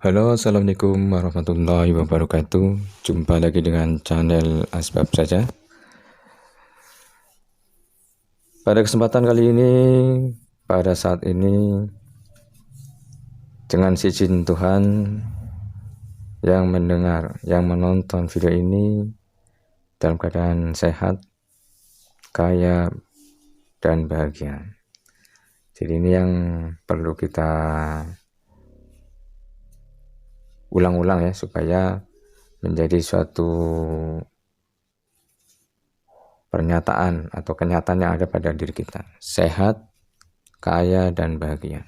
Halo, assalamualaikum warahmatullahi wabarakatuh. Jumpa lagi dengan channel Asbab Saja. Pada kesempatan kali ini, pada saat ini, dengan izin Tuhan, yang mendengar, yang menonton video ini dalam keadaan sehat, kaya, dan bahagia. Jadi ini yang perlu kita ulang-ulang ya, supaya menjadi suatu pernyataan atau kenyataan yang ada pada diri kita. Sehat, kaya, dan bahagia.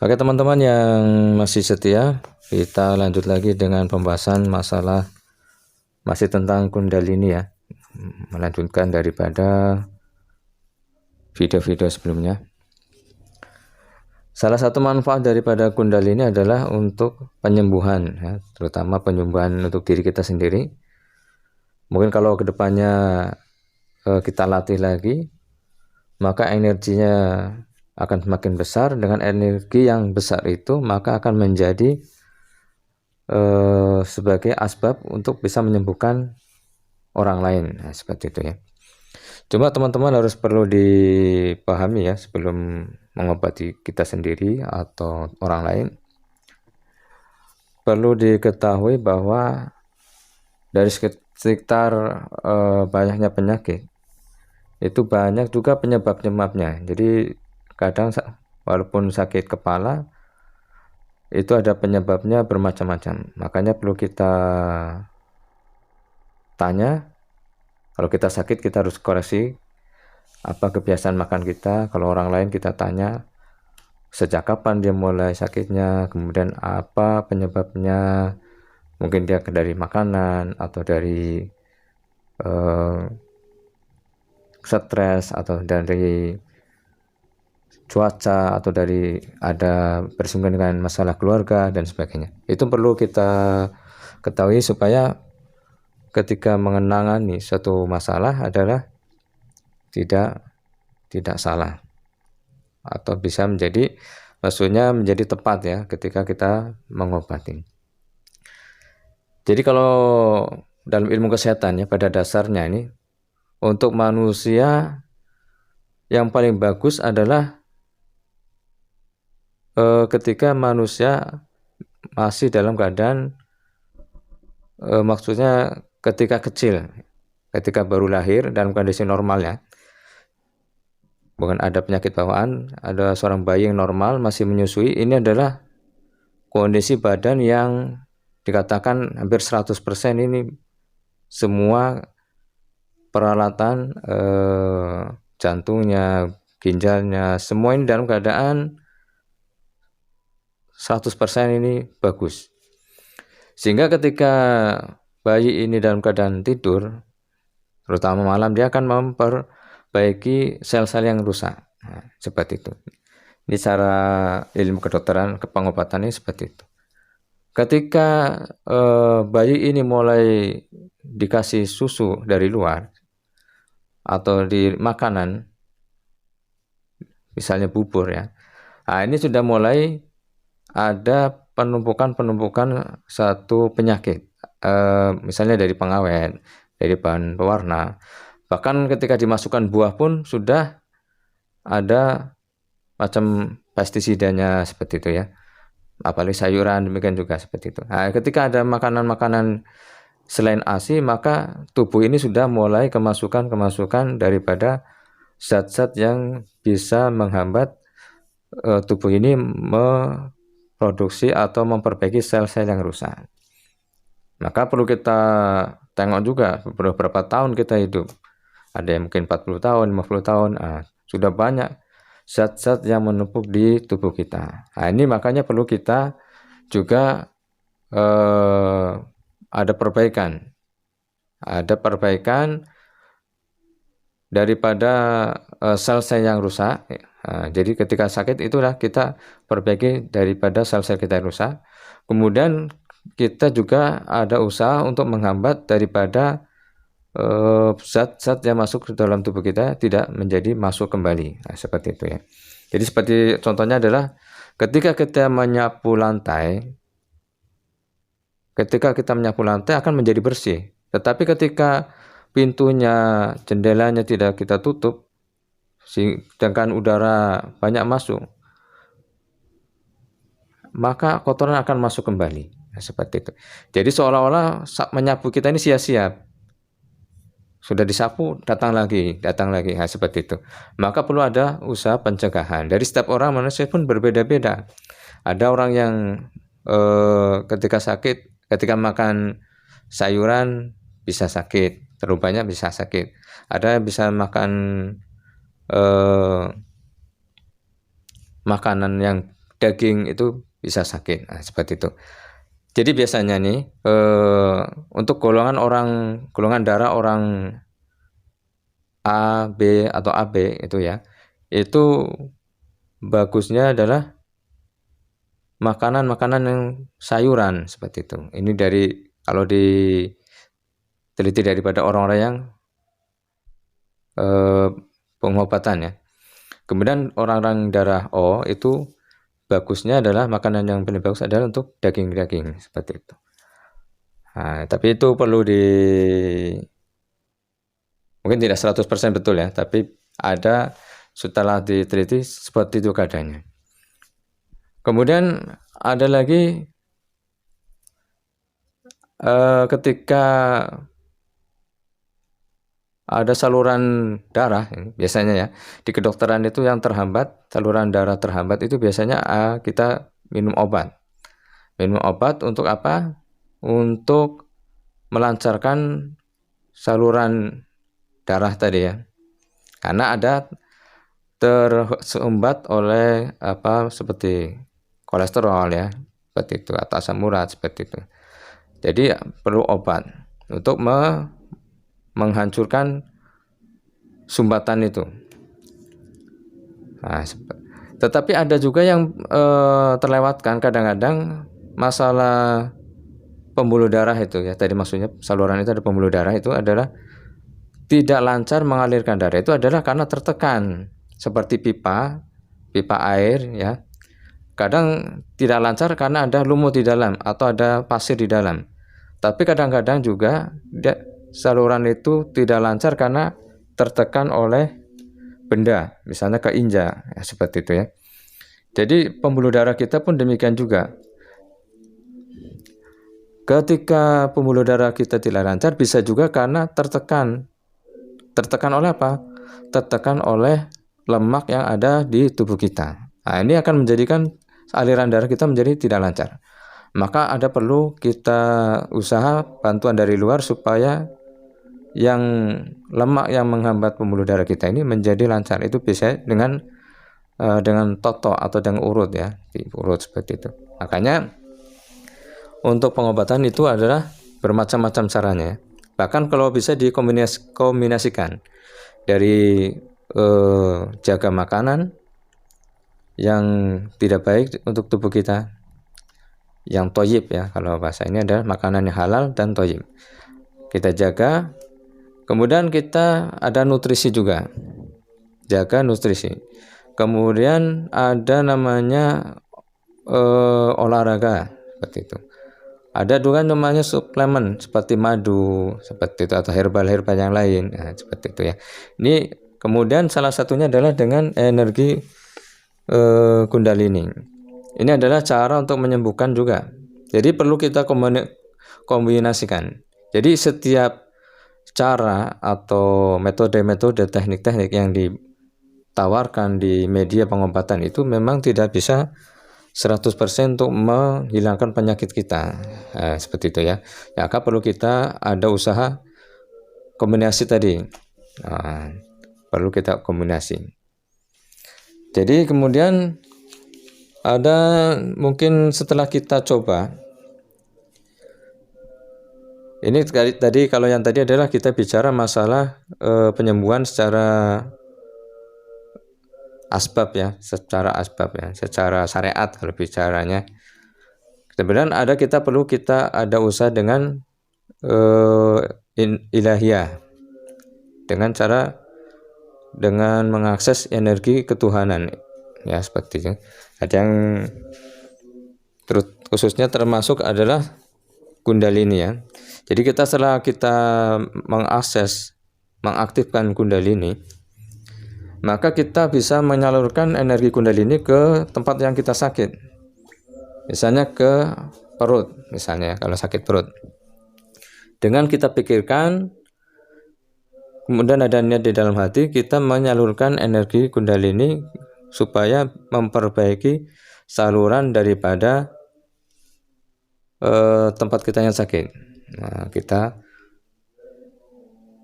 Oke teman-teman yang masih setia, kita lanjut lagi dengan pembahasan masalah masih tentang Kundalini ya. Melanjutkan daripada video-video sebelumnya. Salah satu manfaat daripada Kundalini adalah untuk penyembuhan ya, terutama penyembuhan untuk diri kita sendiri. Mungkin kalau kedepannya kita latih lagi, maka energinya akan semakin besar. Dengan energi yang besar itu, maka akan menjadi sebagai asbab untuk bisa menyembuhkan orang lain. Nah, seperti itu ya. Cuma teman-teman harus perlu dipahami ya, sebelum mengobati kita sendiri atau orang lain, perlu diketahui bahwa dari sekitar banyaknya penyakit, itu banyak juga penyebab-penyebabnya. Jadi kadang walaupun sakit kepala, itu ada penyebabnya bermacam-macam. Makanya perlu kita tanya. Kalau kita sakit, kita harus koreksi apa kebiasaan makan kita. Kalau orang lain, kita tanya sejak kapan dia mulai sakitnya, kemudian apa penyebabnya. Mungkin dia dari makanan atau dari stres atau dari cuaca atau dari ada bersinggungan dengan masalah keluarga dan sebagainya. Itu perlu kita ketahui supaya ketika mengenangani suatu masalah adalah tidak salah, atau bisa menjadi, maksudnya menjadi tepat ya ketika kita mengobati. Jadi kalau dalam ilmu kesehatan ya, pada dasarnya ini untuk manusia yang paling bagus adalah ketika manusia masih dalam keadaan maksudnya ketika kecil, ketika baru lahir dalam kondisi normal ya, bukan ada penyakit bawaan, ada seorang bayi yang normal masih menyusui. Ini adalah kondisi badan yang dikatakan hampir 100% ini semua peralatan jantungnya, ginjalnya, semua ini dalam keadaan 100% ini bagus. Sehingga ketika bayi ini dalam keadaan tidur, terutama malam, dia akan memperbaiki sel-sel yang rusak. Nah, seperti itu. Ini cara ilmu kedokteran kepengobatannya seperti itu. Ketika bayi ini mulai dikasih susu dari luar atau di makanan, misalnya bubur ya, nah ini sudah mulai ada penumpukan satu penyakit, misalnya dari pengawet, dari bahan pewarna. Bahkan ketika dimasukkan buah pun sudah ada macam pestisidanya seperti itu ya, apalagi sayuran demikian juga seperti itu. Nah, ketika ada makanan-makanan selain ASI, maka tubuh ini sudah mulai kemasukan daripada zat-zat yang bisa menghambat tubuh ini memproduksi atau memperbaiki sel-sel yang rusak. Maka perlu kita tengok juga berapa tahun kita hidup. Ada yang mungkin 40 tahun, 50 tahun, sudah banyak zat-zat yang menumpuk di tubuh kita. Nah, ini makanya perlu kita juga ada perbaikan daripada sel-sel yang rusak. Jadi ketika sakit itulah kita perbaiki daripada sel-sel kita yang rusak. Kemudian kita juga ada usaha untuk menghambat daripada zat-zat yang masuk ke dalam tubuh kita tidak menjadi masuk kembali. Nah, seperti itu ya. Jadi seperti contohnya adalah Ketika kita menyapu lantai, akan menjadi bersih. Tetapi ketika pintunya, jendelanya tidak kita tutup, sedangkan udara banyak masuk, maka kotoran akan masuk kembali. Nah, seperti itu. Jadi seolah-olah menyapu kita ini sia-sia. Sudah disapu, datang lagi. Nah, seperti itu. Maka perlu ada usaha pencegahan. Dari setiap orang, manusia pun berbeda-beda. Ada orang yang ketika sakit, ketika makan sayuran bisa sakit, terlalu banyak bisa sakit. Ada yang bisa makan makanan yang daging itu bisa sakit. Nah, seperti itu. Jadi biasanya nih untuk golongan darah orang A, B atau AB itu ya, itu bagusnya adalah makanan-makanan yang sayuran seperti itu. Ini kalau diteliti daripada orang-orang yang pengobatan ya. Kemudian orang-orang darah O itu bagusnya adalah makanan yang paling bagus adalah untuk daging-daging seperti itu. Nah, tapi itu perlu mungkin tidak 100% betul ya, tapi ada setelah diteliti seperti itu keadaannya. Kemudian ada lagi ketika ada saluran darah, biasanya ya di kedokteran itu yang terhambat, saluran darah terhambat itu biasanya kita minum obat. Minum obat untuk apa? Untuk melancarkan saluran darah tadi ya. Karena ada tersumbat oleh seperti kolesterol ya, seperti itu, atau asam urat seperti itu. Jadi perlu obat untuk menghancurkan sumbatan itu. Nah, tetapi ada juga yang terlewatkan kadang-kadang masalah pembuluh darah itu ya. Tadi maksudnya saluran itu ada pembuluh darah, itu adalah tidak lancar mengalirkan darah, itu adalah karena tertekan, seperti pipa air ya. Kadang tidak lancar karena ada lumut di dalam atau ada pasir di dalam. Tapi kadang-kadang juga saluran itu tidak lancar karena tertekan oleh benda, misalnya keinjak ya, seperti itu ya. Jadi pembuluh darah kita pun demikian juga. Ketika pembuluh darah kita tidak lancar, bisa juga karena tertekan. Tertekan oleh apa? Tertekan oleh lemak yang ada di tubuh kita. Nah, ini akan menjadikan aliran darah kita menjadi tidak lancar. Maka ada perlu kita usaha bantuan dari luar supaya yang lemak yang menghambat pembuluh darah kita ini menjadi lancar. Itu bisa dengan toto atau dengan urut ya, urut seperti itu. Makanya untuk pengobatan itu adalah bermacam-macam caranya. Bahkan kalau bisa dikombinasikan dari jaga makanan yang tidak baik untuk tubuh kita, yang toyib ya, kalau bahasa ini adalah makanan yang halal dan toyib kita jaga. Kemudian kita ada nutrisi juga, jaga nutrisi. Kemudian ada namanya olahraga seperti itu. Ada juga namanya suplemen seperti madu seperti itu, atau herbal yang lain, nah, seperti itu ya. Ini kemudian salah satunya adalah dengan energi kundalini. Ini adalah cara untuk menyembuhkan juga. Jadi perlu kita kombinasikan. Jadi setiap cara atau metode-metode, teknik-teknik yang ditawarkan di media pengobatan itu memang tidak bisa 100% untuk menghilangkan penyakit kita. Seperti itu ya. Maka perlu kita ada usaha kombinasi tadi. Perlu kita kombinasi. Jadi kemudian ada mungkin setelah kita coba, ini tadi kalau yang tadi adalah kita bicara masalah penyembuhan secara asbab ya, secara syariat kalau bicaranya. Kemudian kita ada usaha dengan ilahiyah, dengan mengakses energi ketuhanan ya, seperti itu. Ada yang khususnya termasuk adalah Kundalini ya. Jadi setelah kita mengaktifkan Kundalini, maka kita bisa menyalurkan energi Kundalini ke tempat yang kita sakit. Misalnya ke perut, misalnya kalau sakit perut. Dengan kita pikirkan, kemudian ada niat di dalam hati, kita menyalurkan energi Kundalini supaya memperbaiki saluran daripada tempat kita yang sakit. Nah, kita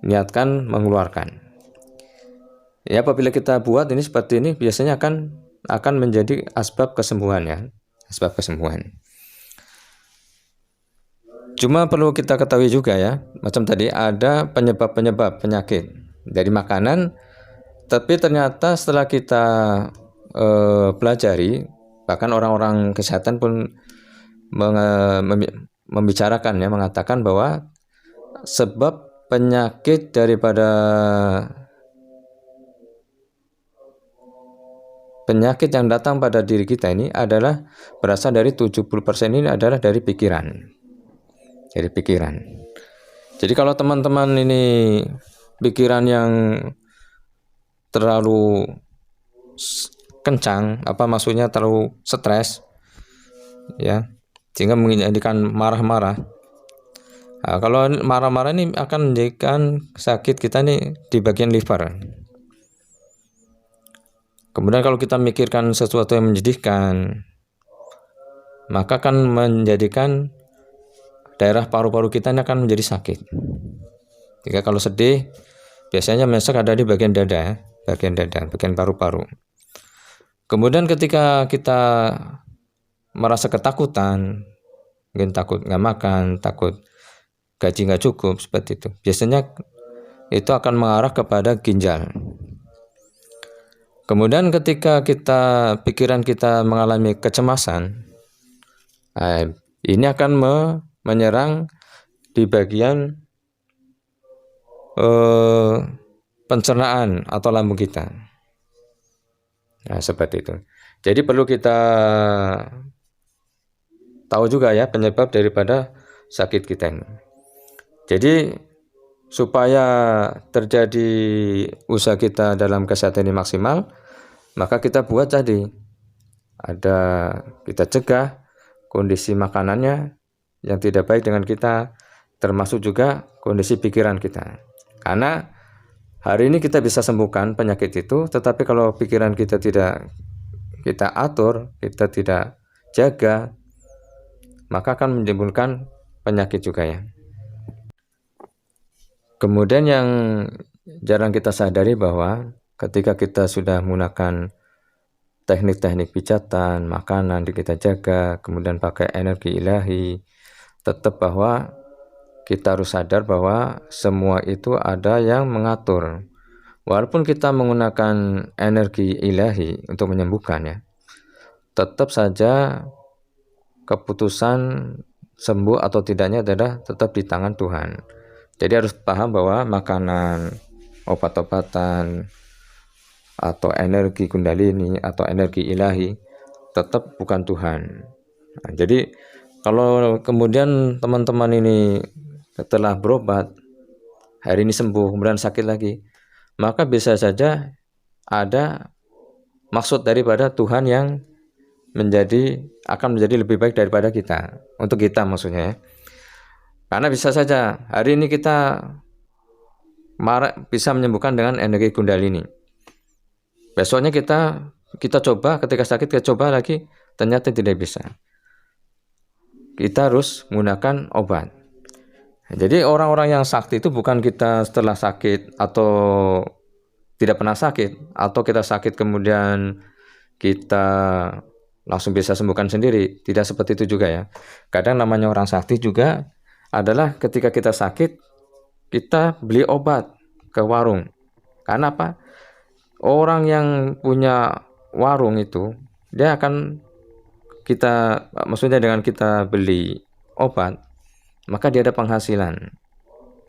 niatkan mengeluarkan. Ya, apabila kita buat ini seperti ini, biasanya akan menjadi asbab kesembuhan ya, asbab kesembuhan. Cuma perlu kita ketahui juga ya, macam tadi ada penyebab penyakit dari makanan, tapi ternyata setelah kita pelajari, bahkan orang-orang kesehatan pun membicarakan ya, mengatakan bahwa sebab penyakit daripada penyakit yang datang pada diri kita ini adalah berasal dari 70% ini adalah dari pikiran. Dari pikiran. Jadi kalau teman-teman ini pikiran yang terlalu kencang, maksudnya terlalu stres ya, sehingga menjadikan marah-marah. Nah, kalau marah-marah ini akan menjadikan sakit kita nih di bagian liver. Kemudian kalau kita mikirkan sesuatu yang menyedihkan, maka akan menjadikan daerah paru-paru kita ini akan menjadi sakit. Jika kalau sedih, biasanya menyesek ada di bagian dada, bagian paru-paru. Kemudian ketika kita merasa ketakutan, mungkin takut nggak makan, takut gaji nggak cukup, seperti itu. Biasanya itu akan mengarah kepada ginjal. Kemudian ketika pikiran kita mengalami kecemasan, ini akan menyerang di bagian pencernaan atau lambung kita. Nah, seperti itu. Jadi perlu kita tahu juga ya penyebab daripada sakit kita ini. Jadi supaya terjadi usaha kita dalam kesehatan ini maksimal, maka kita buat tadi kita cegah kondisi makanannya yang tidak baik dengan kita, termasuk juga kondisi pikiran kita. Karena hari ini kita bisa sembuhkan penyakit itu, tetapi kalau pikiran kita tidak kita atur, kita tidak jaga, maka akan menimbulkan penyakit juga ya. Kemudian yang jarang kita sadari bahwa ketika kita sudah menggunakan teknik-teknik pijatan, makanan kita jaga, kemudian pakai energi ilahi, tetap bahwa kita harus sadar bahwa semua itu ada yang mengatur. Walaupun kita menggunakan energi ilahi untuk menyembuhkan ya, tetap saja keputusan sembuh atau tidaknya adalah tetap di tangan Tuhan. Jadi harus paham bahwa makanan, obat-obatan, atau energi Kundalini atau energi ilahi tetap bukan Tuhan. Nah, jadi kalau kemudian teman-teman ini setelah berobat, hari ini sembuh, kemudian sakit lagi, maka bisa saja ada maksud daripada Tuhan yang akan menjadi lebih baik daripada kita, untuk kita maksudnya ya. Karena bisa saja hari ini kita bisa menyembuhkan dengan energi Kundalini. Besoknya kita coba, ketika sakit kita coba lagi, ternyata tidak bisa. Kita harus menggunakan obat. Jadi orang-orang yang sakti itu bukan kita setelah sakit atau tidak pernah sakit, atau kita sakit kemudian kita langsung bisa sembuhkan sendiri. Tidak seperti itu juga ya. Kadang namanya orang sakti juga adalah ketika kita sakit, kita beli obat ke warung. Karena apa? Orang yang punya warung itu, dia akan maksudnya dengan kita beli obat, maka dia ada penghasilan.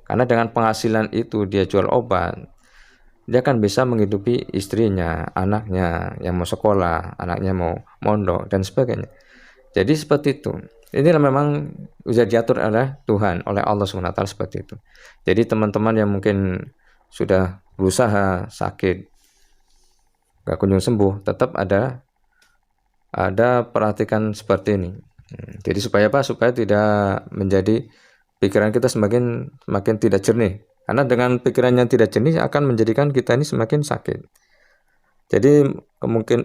Karena dengan penghasilan itu dia jual obat, dia akan bisa menghidupi istrinya, anaknya yang mau sekolah, anaknya mau mondok dan sebagainya. Jadi seperti itu. Inilah memang bisa diatur oleh Tuhan, oleh Allah SWT seperti itu. Jadi teman-teman yang mungkin sudah berusaha sakit, gak kunjung sembuh, tetap ada perhatikan seperti ini. Jadi supaya apa? Supaya tidak menjadi pikiran kita semakin tidak jernih. Karena dengan pikiran yang tidak jernih akan menjadikan kita ini semakin sakit. Jadi mungkin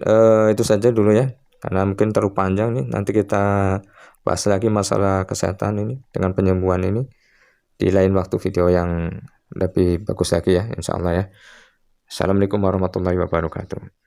itu saja dulu ya, karena mungkin terlalu panjang nih. Nanti kita bahas lagi masalah kesehatan ini dengan penyembuhan ini di lain waktu video yang lebih bagus lagi ya, insya Allah ya. Assalamualaikum warahmatullahi wabarakatuh.